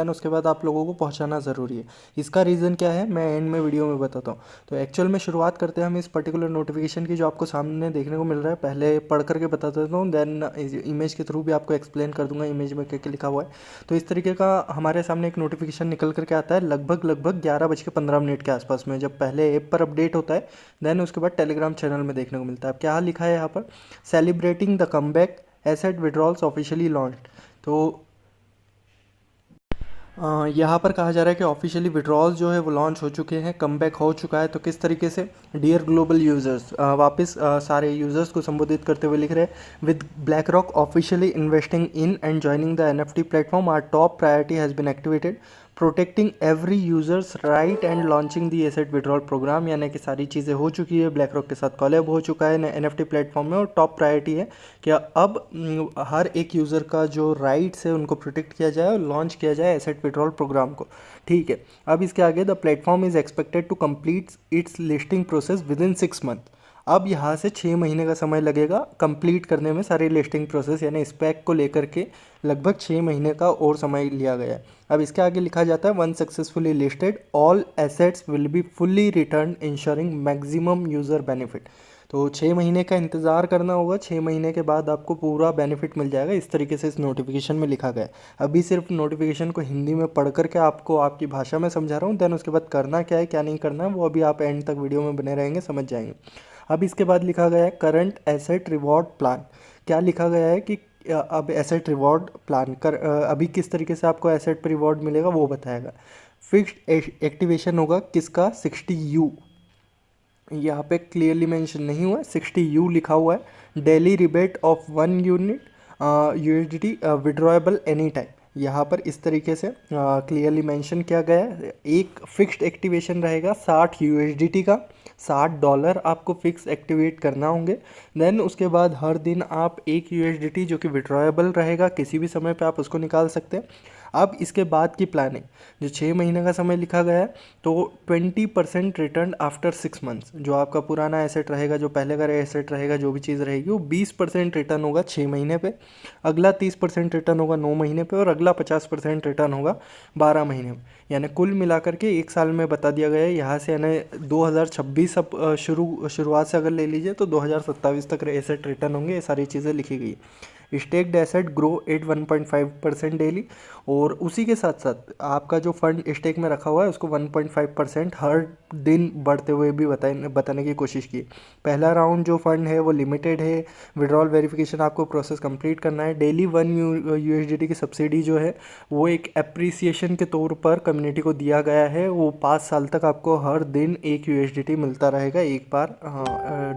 And उसके बाद आप लोगों को पहुंचाना ज़रूरी है। इसका रीज़न क्या है मैं एंड में वीडियो में बताता हूँ। तो एक्चुअल में शुरुआत करते हैं हम इस पर्टिकुलर नोटिफिकेशन की जो आपको सामने देखने को मिल रहा है। पहले पढ़ करके बता देता हूँ, देन इमेज के थ्रू भी आपको एक्सप्लेन कर दूंगा इमेज में क्या क्या लिखा हुआ है। तो इस तरीके का हमारे सामने एक नोटिफिकेशन निकल करके आता है लगभग 11:15 के आसपास में, जब पहले ऐप पर अपडेट होता है। देन उसके बाद टेलीग्राम चैनल में देखने को मिलता है। अब क्या लिखा है यहाँ पर, celebrating the comeback, asset withdrawals officially launch. तो यहाँ पर कहा जा रहा है कि ऑफिशियली विड्रॉल्स जो है वो लॉन्च हो चुके हैं, कमबैक हो चुका है। तो किस तरीके से, डियर ग्लोबल यूजर्स, वापस सारे यूजर्स को संबोधित करते हुए लिख रहे हैं, with BlackRock officially investing in and joining the NFT platform, our top priority has been activated, protecting every users right and launching the asset withdrawal program. यानी कि सारी चीज़ें हो चुकी है, ब्लैक रॉक के साथ कॉलैब हो चुका है एनएफटी प्लेटफॉर्म में, और टॉप प्रायोरिटी है कि अब हर एक यूज़र का जो राइट्स है उनको प्रोटेक्ट किया जाए और लॉन्च किया जाए एसेट विड्रॉल प्रोग्राम को। ठीक है, अब इसके आगे, the platform is expected to complete its listing process within 6 month. अब यहाँ से 6 महीने का समय लगेगा कंप्लीट करने में सारी लिस्टिंग प्रोसेस, यानी स्पेक को लेकर के लगभग 6 महीने का और समय लिया गया है। अब इसके आगे लिखा जाता है, one successfully listed all assets will be fully return ensuring maximum user benefit. तो 6 महीने का इंतज़ार करना होगा, 6 महीने के बाद आपको पूरा बेनिफिट मिल जाएगा। इस तरीके से इस नोटिफिकेशन में लिखा गया है। अभी सिर्फ नोटिफिकेशन को हिंदी में पढ़ करके आपको आपकी भाषा में समझा रहा हूँ, देन उसके बाद करना क्या है क्या नहीं करना है वो अभी आप एंड तक वीडियो में बने रहेंगे, समझ जाएंगे। अब इसके बाद लिखा गया है करंट एसेट रिवॉर्ड प्लान। क्या लिखा गया है कि अब एसेट रिवॉर्ड प्लान कर अभी किस तरीके से आपको एसेट पर रिवॉर्ड मिलेगा वो बताएगा। फिक्स्ड एक्टिवेशन होगा किसका, 60U, यहाँ पे क्लियरली मेंशन नहीं हुआ है, 60U लिखा हुआ है। Daily rebate of 1 unit USDT withdrawable any time. यहाँ पर इस तरीके से क्लियरली मेंशन किया गया है। एक फिक्स्ड एक्टिवेशन रहेगा 60 USDT का, $60 आपको फिक्स एक्टिवेट करना होंगे। देन उसके बाद हर दिन आप 1 USDT जो कि विड्रॉएबल रहेगा, किसी भी समय पे आप उसको निकाल सकते हैं। अब इसके बाद की प्लानिंग, जो 6 महीने का समय लिखा गया है, तो 20% रिटर्न आफ्टर 6 मंथ्स। जो आपका पुराना एसेट रहेगा, जो पहले का एसेट रहेगा, जो भी चीज़ रहेगी, वो 20% रिटर्न होगा 6 महीने पे, अगला 30% रिटर्न होगा 9 महीने पे, और अगला 50% रिटर्न होगा 12 महीने में। यानी कुल मिलाकर के 1 साल में बता दिया गया है। यहाँ से यानी 2026 अब शुरुआत से अगर ले लीजिए तो 2027 तक एसेट रिटर्न होंगे। ये सारी चीज़ें लिखी गई है। Stacked asset grow at 1.5% daily, और उसी के साथ साथ आपका जो फंड स्टेक में रखा हुआ है उसको 1.5% हर दिन बढ़ते हुए भी बताने की कोशिश की। पहला राउंड जो फंड है वो लिमिटेड है, विड्रॉल वेरिफिकेशन आपको प्रोसेस कंप्लीट करना है। डेली 1 USDT की सब्सिडी जो है वो एक अप्रिसिएशन के तौर पर कम्युनिटी को दिया गया है। वो 5 साल तक आपको हर दिन 1 USDT मिलता रहेगा एक बार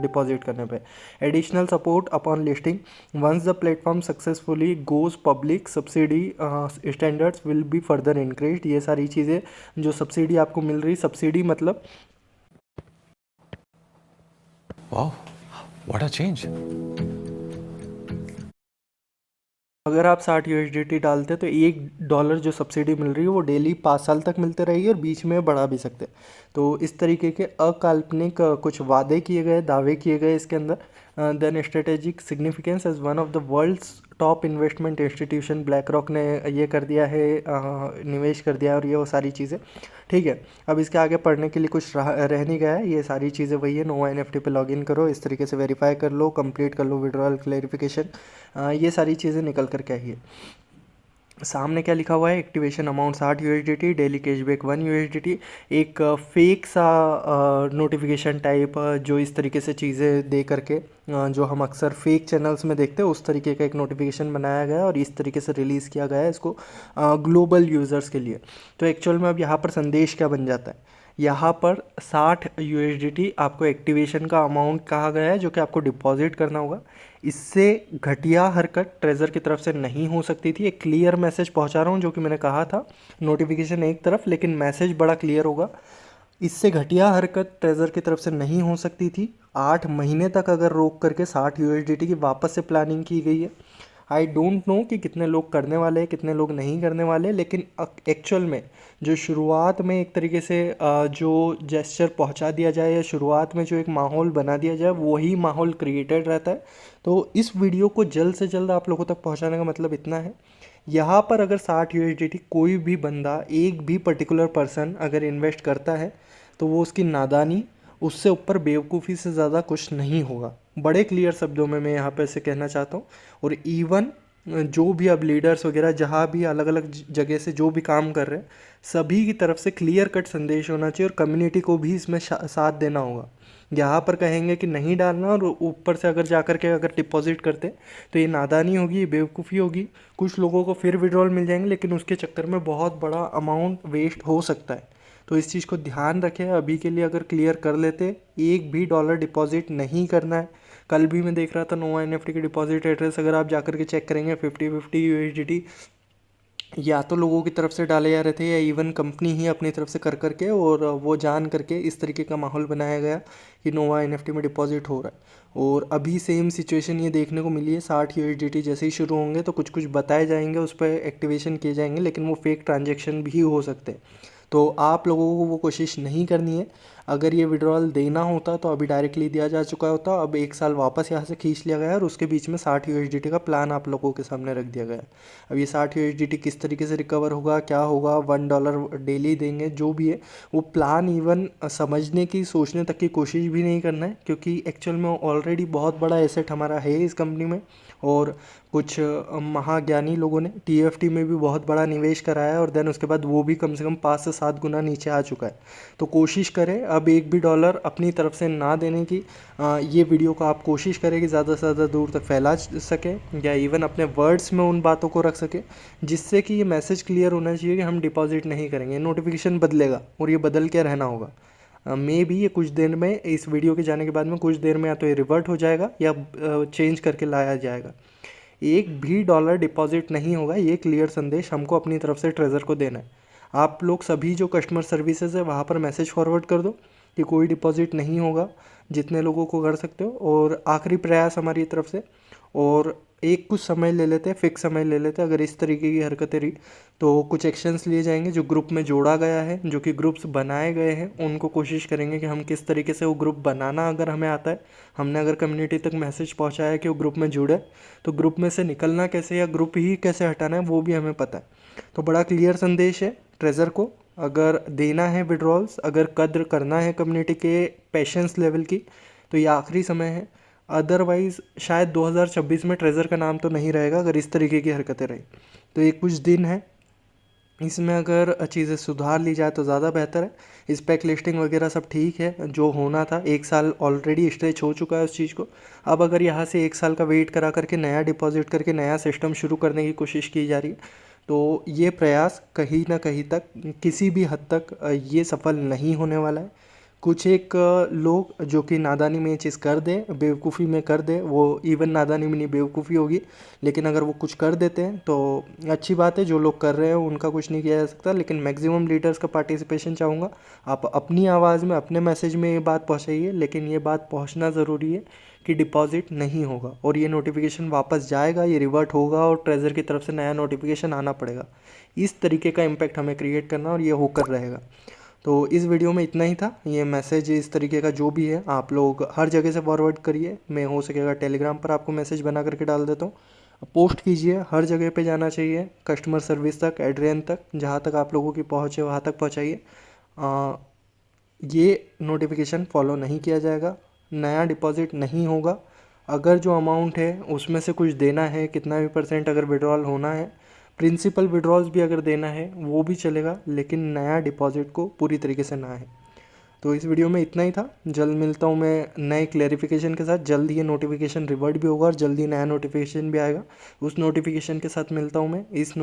डिपॉजिट करने पे। Additional support upon listing, once the platform successfully goes public, subsidy standards will be further increased. ये सारी चीज़ें जो सब्सिडी आपको मिल रही, सब्सिडी मतलब Wow, what a change. अगर आप 60 USDT डालते तो $1 जो सब्सिडी मिल रही है वो डेली 5 साल तक मिलते रहेगी, और बीच में बढ़ा भी सकते हैं। तो इस तरीके के अकाल्पनिक कुछ वादे किए गए, दावे किए गए इसके अंदर। Then strategic significance as one of the world's top investment institution, BlackRock ने ये कर दिया है, निवेश कर दिया है, और ये वो सारी चीज़ें। ठीक है, अब इसके आगे पढ़ने के लिए कुछ रह नहीं गया है। ये सारी चीज़ें वही है, नोवा एनएफटी पे लॉगिन करो, इस तरीके से वेरीफाई कर लो, कंप्लीट कर लो विड्रॉल क्लेरिफिकेशन, ये सारी चीज़ें निकल कर के आई है। सामने क्या लिखा हुआ है, activation amount 60 USDT, daily cashback 1 USDT। एक फेक सा नोटिफिकेशन टाइप जो इस तरीके से चीज़ें दे करके जो हम अक्सर फेक चैनल्स में देखते हैं, उस तरीके का एक नोटिफिकेशन बनाया गया है और इस तरीके से रिलीज़ किया गया है इसको ग्लोबल यूज़र्स के लिए। तो एक्चुअल में अब यहाँ पर संदेश क्या बन जाता है, यहाँ पर 60 USDT आपको एक्टिवेशन का अमाउंट कहा गया है जो कि आपको डिपॉजिट करना होगा। इससे घटिया हरकत ट्रेज़र की तरफ से नहीं हो सकती थी। एक क्लियर मैसेज पहुंचा रहा हूं, जो कि मैंने कहा था नोटिफिकेशन एक तरफ लेकिन मैसेज बड़ा क्लियर होगा। इससे घटिया हरकत ट्रेज़र की तरफ से नहीं हो सकती थी। 8 महीने तक अगर रोक करके 60 USDT की वापस से प्लानिंग की गई है। आई डोंट नो कि कितने लोग करने वाले हैं, कितने लोग नहीं करने वाले, लेकिन एक्चुअल में जो शुरुआत में एक तरीके से जो जेस्चर पहुंचा दिया जाए या शुरुआत में जो एक माहौल बना दिया जाए, वही माहौल क्रिएटेड रहता है। तो इस वीडियो को जल्द से जल्द आप लोगों तक पहुंचाने का मतलब इतना है यहाँ पर अगर 60 यूएसडीटी कोई भी बंदा, एक भी पर्टिकुलर पर्सन अगर इन्वेस्ट करता है तो वो उसकी नादानी, उससे ऊपर बेवकूफ़ी से ज़्यादा कुछ नहीं होगा। बड़े क्लियर शब्दों में मैं यहाँ पे ऐसे कहना चाहता हूँ। और इवन जो भी अब लीडर्स वगैरह जहाँ भी अलग अलग जगह से जो भी काम कर रहे हैं, सभी की तरफ से क्लियर कट संदेश होना चाहिए और कम्युनिटी को भी इसमें साथ देना होगा। यहाँ पर कहेंगे कि नहीं डालना और ऊपर से अगर जाकर के अगर डिपॉजिट करते तो ये नादानी होगी, ये बेवकूफ़ी होगी। कुछ लोगों को फिर विड्रॉल मिल जाएंगे लेकिन उसके चक्कर में बहुत बड़ा अमाउंट वेस्ट हो सकता है। तो इस चीज़ को ध्यान रखें। अभी के लिए अगर क्लियर कर लेते, एक भी डॉलर डिपॉजिट नहीं करना है। कल भी मैं देख रहा था नोवा एनएफटी के डिपॉजिट एड्रेस अगर आप जाकर के चेक करेंगे 50-50 यूएसडीटी या तो लोगों की तरफ से डाले जा रहे थे या इवन कंपनी ही अपनी तरफ से कर करके और वो जान करके इस तरीके का माहौल बनाया गया कि नोवा एनएफटी में डिपॉजिट हो रहा है। और अभी सेम सिचुएशन ये देखने को मिली है। 60 यूएसडीटी जैसे ही शुरू होंगे तो कुछ कुछ बताए जाएंगे, उस पर एक्टिवेशन किए जाएंगे, लेकिन वो फेक ट्रांजेक्शन भी हो सकते हैं। तो आप लोगों को वो कोशिश नहीं करनी है। अगर ये विड्रॉल देना होता तो अभी डायरेक्टली दिया जा चुका होता। अब 1 साल वापस यहाँ से खींच लिया गया है और उसके बीच में 60 यूएसडीटी का प्लान आप लोगों के सामने रख दिया गया है। अब ये 60 यूएसडीटी किस तरीके से रिकवर होगा, क्या होगा, $1 डेली देंगे, जो भी है वो प्लान इवन समझने की, सोचने तक की कोशिश भी नहीं करना है, क्योंकि एक्चुअल में ऑलरेडी बहुत बड़ा एसेट हमारा है इस कंपनी में। और कुछ महाज्ञानी लोगों ने टीएफटी में भी बहुत बड़ा निवेश कराया है और देन उसके बाद वो भी कम से कम 5 से 7 गुना नीचे आ चुका है। तो कोशिश करें अब एक भी डॉलर अपनी तरफ से ना देने की। ये वीडियो को आप कोशिश करें कि ज़्यादा से ज़्यादा दूर तक फैला सकें या इवन अपने वर्ड्स में उन बातों को रख सकें जिससे कि ये मैसेज क्लियर होना चाहिए कि हम डिपॉजिट नहीं करेंगे। नोटिफिकेशन बदलेगा और ये बदल के रहना होगा। मे भी ये कुछ देर में, इस वीडियो के जाने के बाद में कुछ देर में या तो ये रिवर्ट हो जाएगा या चेंज करके लाया जाएगा। एक भी डॉलर डिपॉजिट नहीं होगा, ये क्लियर संदेश हमको अपनी तरफ से ट्रेजर को देना है। आप लोग सभी जो कस्टमर सर्विसेज है वहाँ पर मैसेज फॉरवर्ड कर दो कि कोई डिपॉजिट नहीं होगा, जितने लोगों को कर सकते हो। और आखिरी प्रयास हमारी तरफ से, और एक कुछ समय ले लेते हैं, फिक्स समय ले लेते हैं। अगर इस तरीके की हरकतें रही तो कुछ एक्शंस लिए जाएंगे। जो ग्रुप में जोड़ा गया है, जो कि ग्रुप्स बनाए गए हैं, उनको कोशिश करेंगे कि हम किस तरीके से वो ग्रुप बनाना अगर हमें आता है, हमने अगर कम्युनिटी तक मैसेज पहुंचाया कि वो ग्रुप में जुड़े, तो ग्रुप में से निकलना कैसे या ग्रुप ही कैसे हटाना है वो भी हमें पता है। तो बड़ा क्लियर संदेश है ट्रेजर को। अगर देना है विड्रॉल्स, अगर कद्र करना है कम्युनिटी के पेशेंस लेवल की, तो ये आखिरी समय है। अदरवाइज़ शायद 2026 में ट्रेजर का नाम तो नहीं रहेगा अगर इस तरीके की हरकतें रही। तो ये कुछ दिन है, इसमें अगर चीज़ें सुधार ली जाए तो ज़्यादा बेहतर है। स्पेक लिस्टिंग वगैरह सब ठीक है, जो होना था 1 साल ऑलरेडी स्ट्रेच हो चुका है उस चीज़ को। अब अगर यहाँ से 1 साल का वेट करा करके नया डिपॉजिट करके नया सिस्टम शुरू करने की कोशिश की जा रही है, तो ये प्रयास कहीं ना कहीं तक, किसी भी हद तक ये सफल नहीं होने वाला है। कुछ एक लोग जो कि नादानी में ये चीज़ कर दे, बेवकूफ़ी में कर दे, वो इवन नादानी में नहीं बेवकूफ़ी होगी, लेकिन अगर वो कुछ कर देते हैं तो अच्छी बात है। जो लोग कर रहे हैं उनका कुछ नहीं किया जा सकता, लेकिन मैक्सिमम लीडर्स का पार्टिसिपेशन चाहूँगा। आप अपनी आवाज़ में, अपने मैसेज में ये बात पहुँचाइए, लेकिन ये बात पहुँचना ज़रूरी है कि डिपॉजिट नहीं होगा और ये नोटिफिकेशन वापस जाएगा, ये रिवर्ट होगा और ट्रेजर की तरफ से नया नोटिफिकेशन आना पड़ेगा। इस तरीके का इम्पैक्ट हमें क्रिएट करना और ये होकर रहेगा। तो इस वीडियो में इतना ही था। ये मैसेज इस तरीके का जो भी है आप लोग हर जगह से फॉरवर्ड करिए। मैं हो सकेगा टेलीग्राम पर आपको मैसेज बना करके डाल देता हूँ। पोस्ट कीजिए, हर जगह पे जाना चाहिए, कस्टमर सर्विस तक, एड्रेन तक, जहाँ तक आप लोगों की पहुँच है वहाँ तक पहुँचाइए। ये नोटिफिकेशन फॉलो नहीं किया जाएगा, नया डिपॉजिट नहीं होगा। अगर जो अमाउंट है उसमें से कुछ देना है, कितना भी % अगर विड्रॉल होना है, प्रिंसिपल विड्रॉल्स भी अगर देना है वो भी चलेगा, लेकिन नया डिपॉजिट को पूरी तरीके से ना है। तो इस वीडियो में इतना ही था। जल्द मिलता हूँ मैं नए क्लेरिफिकेशन के साथ। जल्द ये नोटिफिकेशन रिवर्ट भी होगा और जल्दी नया नोटिफिकेशन भी आएगा। उस नोटिफिकेशन के साथ मिलता हूँ मैं। इस